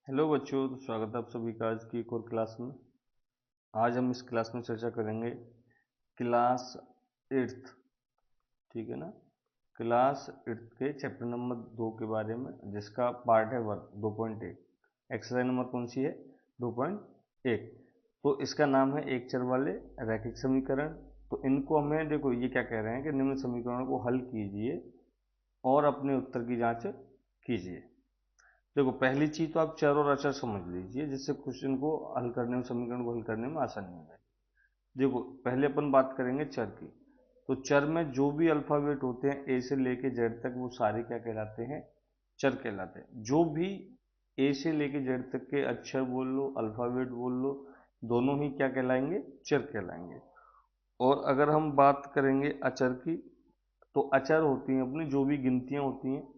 Hello बच्चों, तो स्वागत है आप सभी का आज की एक और क्लास में। आज हम इस क्लास में चर्चा करेंगे क्लास 8th, ठीक है ना। क्लास 8th के चैप्टर नंबर 2 के बारे में, जिसका पार्ट है वर्क 2.1। एक्सरसाइज नंबर कौन सी है? 2.1। तो इसका नाम है एक चर वाले रैखिक समीकरण। तो इनको हमें देखो, ये क्या कह रहे हैं कि निम्न समीकरणों को हल कीजिए और अपने उत्तर की जांच कीजिए। देखो, पहली चीज तो आप चर और अचर समझ लीजिए, जिससे क्वेश्चन को हल करने में, समीकरण को हल करने में आसानी हो जाए। देखो, पहले अपन बात करेंगे चर की। तो चर में जो भी अल्फाबेट होते हैं ए से लेके जेड तक, वो सारे क्या कहलाते हैं? चर कहलाते हैं। जो भी ए से लेके जेड तक के अक्षर बोल लो, अल्फाबेट बोल लो, दोनों ही क्या कहलाएंगे? चर कहलाएंगे। और अगर हम बात करेंगे अचर की, तो अचर होती हैं अपनी जो भी गिनतियां होती हैं,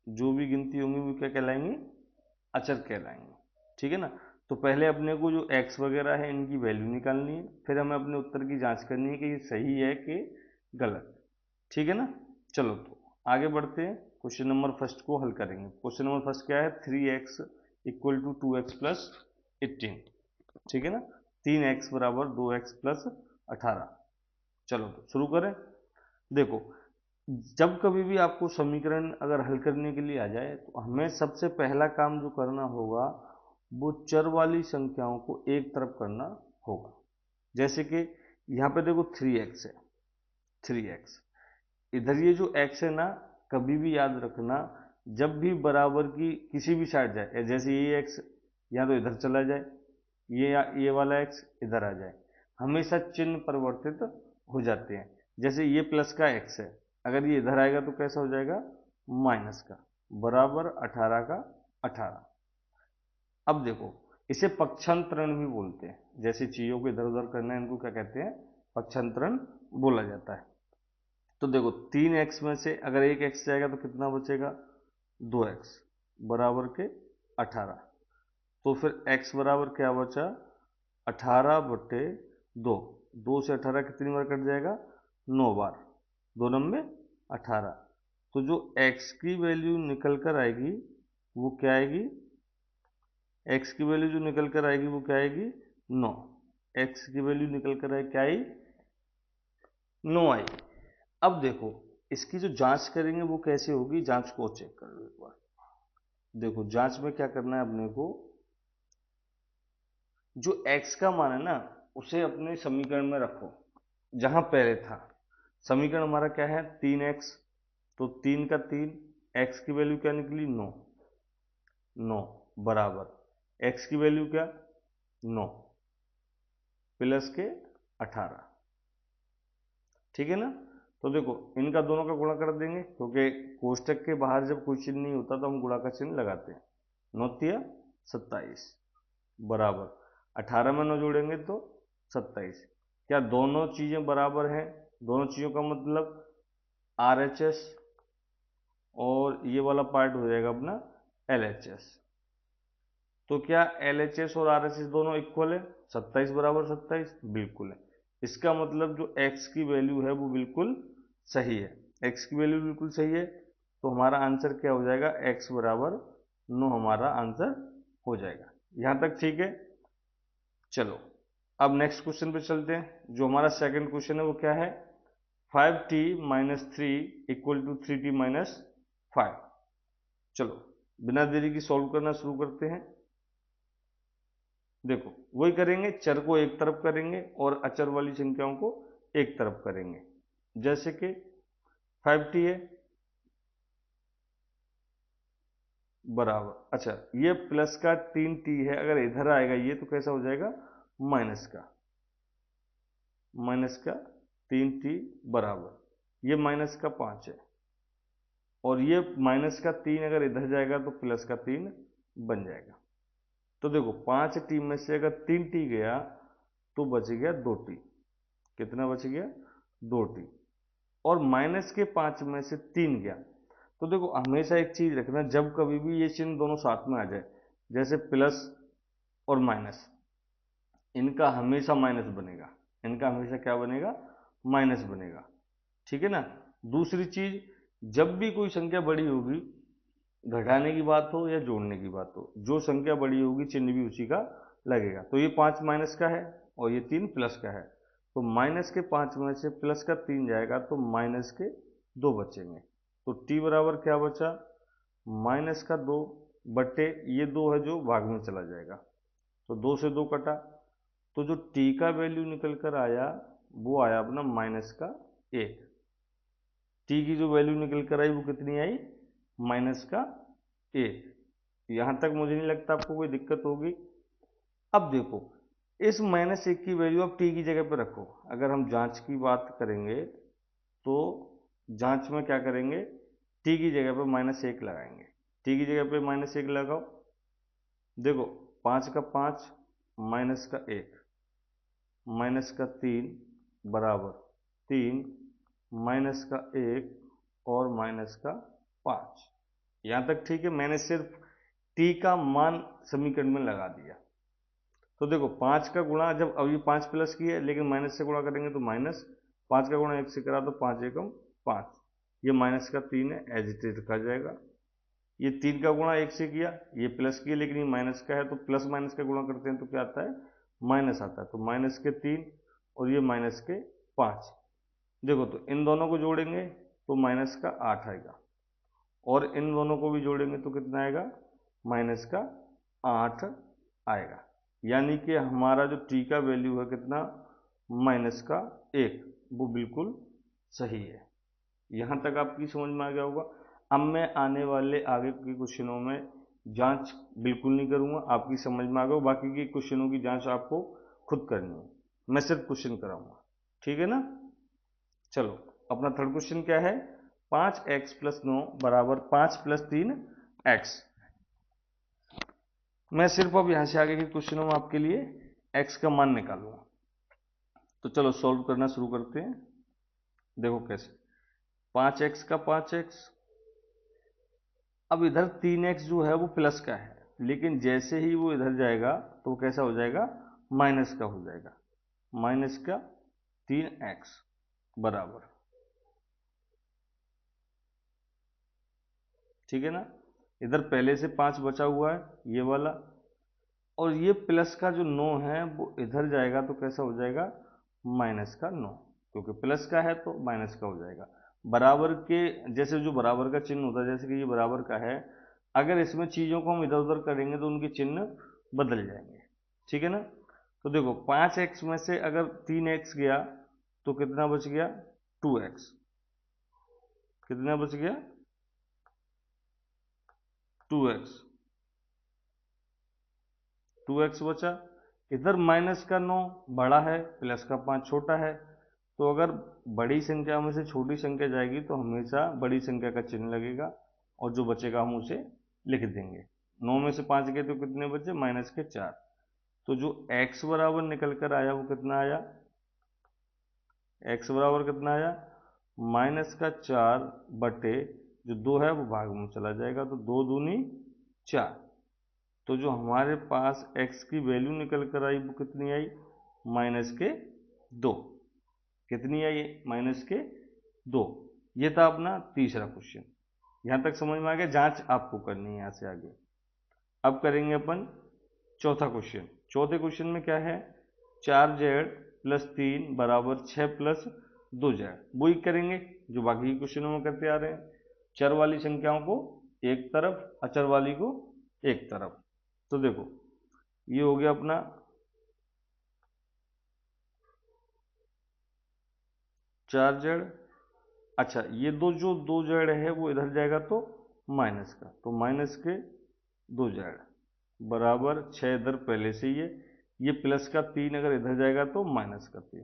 जो भी गिनती होंगी वो क्या कहलाएंगी? अचर कहलाएंगे। ठीक है ना। तो पहले अपने को जो x वगैरह है इनकी वैल्यू निकालनी है, फिर हमें अपने उत्तर की जांच करनी है कि ये सही है कि गलत। ठीक है ना। चलो, तो आगे बढ़ते हैं, क्वेश्चन नंबर फर्स्ट को हल करेंगे। क्वेश्चन नंबर फर्स्ट क्या है? 3x equal to 2x plus 18। ठीक है ना। 3x बराबर 2x प्लस 18। चलो, तो शुरू करें। देखो, जब कभी भी आपको समीकरण अगर हल करने के लिए आ जाए, तो हमें सबसे पहला काम जो करना होगा, वो चर वाली संख्याओं को एक तरफ करना होगा। जैसे कि यहाँ पे देखो 3x है, 3x। इधर ये जो x है ना, कभी भी याद रखना, जब भी बराबर की किसी भी साइड जाए, जैसे ये x या तो इधर चला जाए, ये वाला x इधर आ जाए, हमेशा चिन्ह परिवर्तित हो जाते हैं। जैसे ये प्लस का x है, अगर ये इधर आएगा तो कैसा हो जाएगा? माइनस का। बराबर 18 का 18। अब देखो, इसे पक्षांतरण भी बोलते हैं। जैसे चीजों को इधर उधर करना है, इनको क्या कहते हैं? पक्षांतरण बोला जाता है। तो देखो, 3x में से अगर एक x जाएगा तो कितना बचेगा? 2x बराबर के 18। तो फिर x बराबर क्या बचा? 18/2। 2 से 18 कितनी बार कट जाएगा? 9 बार। 2 9 18। तो जो x की वैल्यू निकल कर आएगी वो क्या आएगी? x की वैल्यू जो निकल कर आएगी वो क्या आएगी? 9। x की वैल्यू निकल कर आए क्या आई? 9 आई। अब देखो, इसकी जो जांच करेंगे वो कैसे होगी, जांच को चेक कर लो एक बार। देखो, जांच में क्या करना है अपने को, जो x का मान है ना, उसे अपने समीकरण में रखो जहां पहले था। समीकरण हमारा क्या है? 3x। तो 3 का 3, x की वैल्यू क्या निकली? 9। 9 बराबर x की वैल्यू क्या? 9 प्लस के 18। ठीक है ना। तो देखो, इनका दोनों का गुणा कर देंगे, क्योंकि कोष्टक के बाहर जब कोई चिन्ह नहीं होता तो हम गुणा का चिन्ह लगाते हैं। 9 तिया 27 बराबर 18 में 9 जोड़ेंगे तो 27। क्या दोनों चीजें बराबर हैं? दोनों चीजों का मतलब RHS, और ये वाला पार्ट हो जाएगा अपना LHS। तो क्या LHS और RHS दोनों इक्वल है? 27 बराबर 27 बिल्कुल है। इसका मतलब जो x की वैल्यू है वो बिल्कुल सही है। x की वैल्यू बिल्कुल सही है, तो हमारा आंसर क्या हो जाएगा? x बराबर 9 हमारा आंसर हो जाएगा। यहां तक ठीक है। चलो, अब नेक्स्ट क्वेश्चन पे चलते हैं। जो हमारा सेकंड क्वेश्चन है वो क्या है? 5t minus 3 equal to 3t minus 5। चलो, बिना देरी की सॉल्व करना शुरू करते हैं। देखो, वही करेंगे, चर को एक तरफ करेंगे और अचर वाली संख्याओं को एक तरफ करेंगे। जैसे कि 5t है बराबर, अच्छा, ये प्लस का 3t है, अगर इधर आएगा ये तो कैसा हो जाएगा? माइनस का 3t बराबर, ये माइनस का 5 है, और ये माइनस का 3 अगर इधर जाएगा तो प्लस का 3 बन जाएगा। तो देखो, 5t में से अगर 3t गया तो बच गया 2t। कितना बच गया? 2t। और माइनस के 5 में से 3 गया। तो देखो, हमेशा एक चीज रखना, जब कभी भी ये चिन्ह दोनों साथ में आ जाए, जैसे प्लस और माइनस, इनका हमेशा माइनस बनेगा। इनका हमेशा क्या बनेगा? माइनस बनेगा। ठीक है ना। दूसरी चीज, जब भी कोई संख्या बड़ी होगी घटाने की बात हो या जोड़ने की बात हो, जो संख्या बड़ी होगी चिन्ह भी उसी का लगेगा। तो ये 5 माइनस का है और ये 3 प्लस का है, तो माइनस के 5 में से प्लस का 3 जाएगा तो माइनस के 2 बचेंगे। तो टी बराबर क्या बचा, माइनस का 2 बटे ये 2 है जो भाग में चला जाएगा, तो 2 से 2 कटा, तो जो टी का वैल्यू निकल कर आया वो आया अपना माइनस का 1। टी की जो वैल्यू निकल कर आई वो कितनी आई, माइनस का 1। यहाँ तक मुझे नहीं लगता आपको कोई दिक्कत होगी। अब देखो इस -1 की वैल्यू आप टी की जगह पर रखो। अगर हम जांच की बात करेंगे तो जांच में क्या करेंगे, टी की जगह पर -1 लगाएंगे। टी की जगह पर -1 लगाओ, देखो 5 का 5 माइनस का 1 माइनस का 3 बराबर 3 माइनस का 1 और माइनस का 5। यहाँ तक ठीक है। मैंने सिर्फ टी का मान समीकरण में लगा दिया। तो देखो 5 का गुणा, जब अब ये 5 प्लस की है लेकिन माइनस से गुणा करेंगे तो माइनस, 5 का गुणा 1 से करा तो 5 एकम 5, ये माइनस का 3 है, एज इट इज रखा जाएगा। ये 3 का गुणा 1 से किया, ये प्लस किया लेकिन ये माइनस का है, तो प्लस माइनस का गुणा करते हैं तो क्या आता है, माइनस आता है। तो माइनस के 3 और ये माइनस के 5। देखो तो इन दोनों को जोड़ेंगे तो माइनस का 8 आएगा, और इन दोनों को भी जोड़ेंगे तो कितना आएगा, माइनस का 8 आएगा। यानी कि हमारा जो टी का वैल्यू है कितना, माइनस का 1, वो बिल्कुल सही है। यहाँ तक आपकी समझ में आ गया होगा। अब मैं आने वाले आगे के क्वेश्चनों में जांच बिल्कुल नहीं करूँगा, आपकी समझ में आ गया। बाकी के क्वेश्चनों की जांच आपको खुद करनी है, मैं सिर्फ क्वेश्चन कराऊंगा, ठीक है ना। चलो अपना थर्ड क्वेश्चन क्या है, 5x प्लस 9 बराबर 5 प्लस 3x। मैं सिर्फ अब यहाँ से आगे के क्वेश्चनों में आपके लिए x का मान निकालूंगा। तो चलो सॉल्व करना शुरू करते हैं। देखो कैसे, 5x का 5x, अब इधर 3x जो है वो प्लस का है, लेकिन जैसे ही वो इधर जाएगा तो वो कैसा हो जाएगा, माइनस का हो जाएगा। माइनस का 3x बराबर, ठीक है ना। इधर पहले से 5 बचा हुआ है ये वाला, और ये प्लस का जो 9 है वो इधर जाएगा तो कैसा हो जाएगा, माइनस का 9, क्योंकि प्लस का है तो माइनस का हो जाएगा। बराबर के जैसे जो बराबर का चिन्ह होता है, जैसे कि ये बराबर का है, अगर इसमें चीज़ों को हम इधर उधर करेंगे तो उनके चिन्ह बदल जाएंगे, ठीक है ना। तो देखो 5x में से अगर 3x गया तो कितना बच गया, 2x। कितना बच गया, 2x। 2x बचा। इधर माइनस का 9 बड़ा है, प्लस का 5 छोटा है, तो अगर बड़ी संख्या में से छोटी संख्या जाएगी तो हमेशा बड़ी संख्या का चिन्ह लगेगा, और जो बचेगा हम उसे लिख देंगे। 9 में से 5 गए तो कितने बचे, माइनस के 4। तो जो x बराबर निकल कर आया वो कितना आया, x बराबर कितना आया, माइनस का 4 बटे जो 2 है वो भाग में चला जाएगा, तो 2 दूनी 4। तो जो हमारे पास x की वैल्यू निकल कर आई वो कितनी आई, माइनस के 2। कितनी आई, माइनस के 2। ये था अपना तीसरा क्वेश्चन। यहाँ तक समझ में आ गया, जांच आपको करनी है यहाँ से आगे। अब करेंगे अपन चौथा क्वेश्चन। चौथे क्वेश्चन में क्या है, 4z प्लस 3 बराबर 6 प्लस 2z। वही करेंगे जो बाकी क्वेश्चनों में करते आ रहे हैं, चर वाली संख्याओं को एक तरफ, अचर वाली को एक तरफ। तो देखो ये हो गया अपना 4z। अच्छा ये जो 2z है वो इधर जाएगा तो माइनस का, तो माइनस के 2z बराबर 6 इधर पहले से ही है, ये प्लस का 3 अगर इधर जाएगा तो माइनस का 3।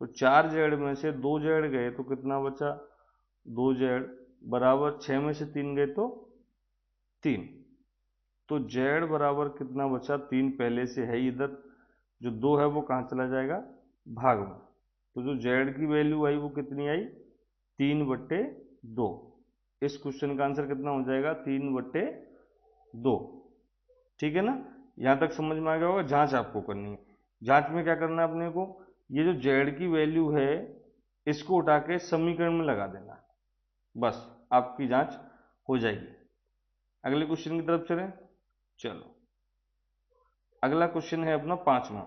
तो 4z में से 2z गए तो कितना बचा, 2z बराबर 6 में से 3 गए तो 3। तो z बराबर कितना बचा, 3 पहले से है इधर, जो 2 है वो कहाँ चला जाएगा, भाग में। तो जो z की वैल्यू आई वो कितनी आई, 3/2। इस क्वेश्चन का आंसर कितना हो जाएगा, 3/2। ठीक है ना, यहाँ तक समझ में आ गया होगा। जांच आपको करनी है। जांच में क्या करना है अपने को, ये जो z की वैल्यू है इसको उठा के समीकरण में लगा देना, बस आपकी जांच हो जाएगी। अगले क्वेश्चन की तरफ चलें। चलो, अगला क्वेश्चन है अपना 5वां।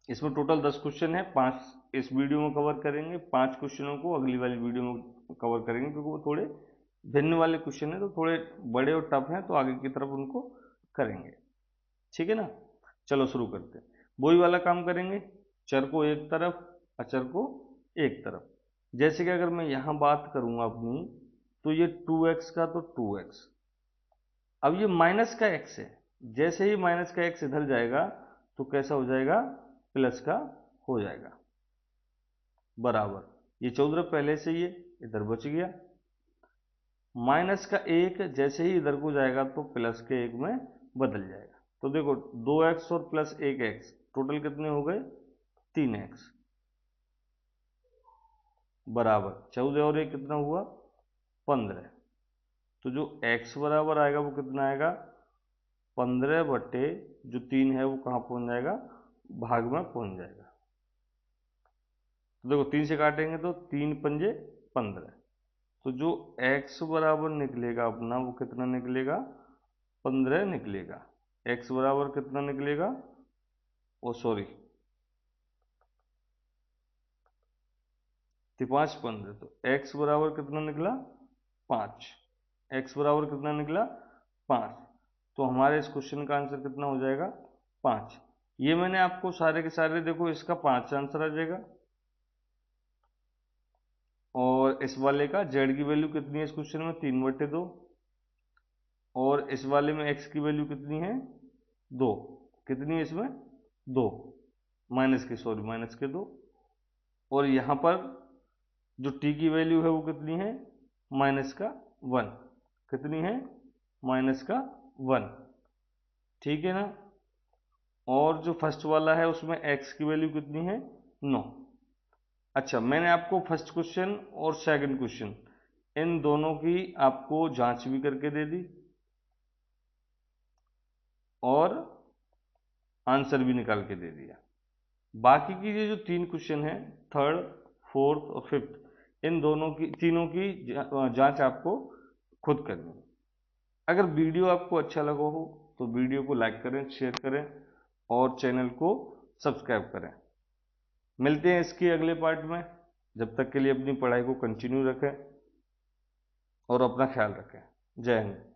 इसमें टोटल 10 क्वेश्चन है, 5 इस वीडियो में कवर करेंगे, 5 क्वेश्चनों को अगली वाली वीडियो में कवर करेंगे, क्योंकि वो थोड़े भिन्न वाले क्वेश्चन है, तो थोड़े बड़े और टफ हैं, तो आगे की तरफ उनको करेंगे। ठीक है ना। चलो शुरू करते हैं। वही वाला काम करेंगे, चर को एक तरफ, अचर को एक तरफ। जैसे कि अगर मैं यहाँ बात करूँगा अपनी, तो ये 2x का तो 2x, अब ये माइनस का x है, जैसे ही माइनस का x इधर जाएगा तो कैसा हो जाएगा, प्लस का हो जाएगा, बराबर। ये 14 पहले से ये इधर बच गया, माइनस का 1 जैसे ही इधर को जाएगा तो प्लस के 1 में बदल जाएगा। तो देखो 2x और प्लस 1x टोटल कितने हो गए, 3x, बराबर 14 और 1 कितना हुआ, 15। तो जो x बराबर आएगा वो कितना आएगा, 15 बटे जो 3 है वो कहाँ पहुंच जाएगा, भाग में पहुंच जाएगा। तो देखो 3 से काटेंगे तो 3 पंजे 15, तो जो x बराबर निकलेगा अपना वो कितना निकलेगा, 15 निकलेगा। x बराबर कितना निकलेगा, ओ सॉरी, 5 15, तो x बराबर कितना निकला, 5। x बराबर कितना निकला, 5। तो हमारे इस क्वेश्चन का आंसर कितना हो जाएगा, 5। ये मैंने आपको सारे के सारे, देखो इसका 5 आंसर आ जाएगा, और इस वाले का z की वैल्यू कितनी है इस क्वेश्चन में, 3/2, और इस वाले में x की वैल्यू कितनी है, 2। कितनी है इसमें, 2, माइनस की, सॉरी माइनस के 2, और यहाँ पर जो t की वैल्यू है वो कितनी है, माइनस का 1। कितनी है, माइनस का 1। ठीक है ना। और जो फर्स्ट वाला है उसमें x की वैल्यू कितनी है, 9। अच्छा, मैंने आपको फर्स्ट क्वेश्चन और सेकंड क्वेश्चन इन दोनों की आपको जांच भी करके दे दी, और आंसर भी निकाल के दे दिया। बाकी की ये जो 3 क्वेश्चन हैं, थर्ड, फोर्थ और फिफ्थ, इन दोनों की, तीनों की जांच आपको खुद करनी है। अगर वीडियो आपको अच्छा लगा हो तो वीडियो को लाइक करें, शेयर करें, और चैनल को सब्सक्राइब करें। मिलते हैं इसके अगले पार्ट में। जब तक के लिए अपनी पढ़ाई को कंटिन्यू रखें और अपना ख्याल रखें। जय हिंद।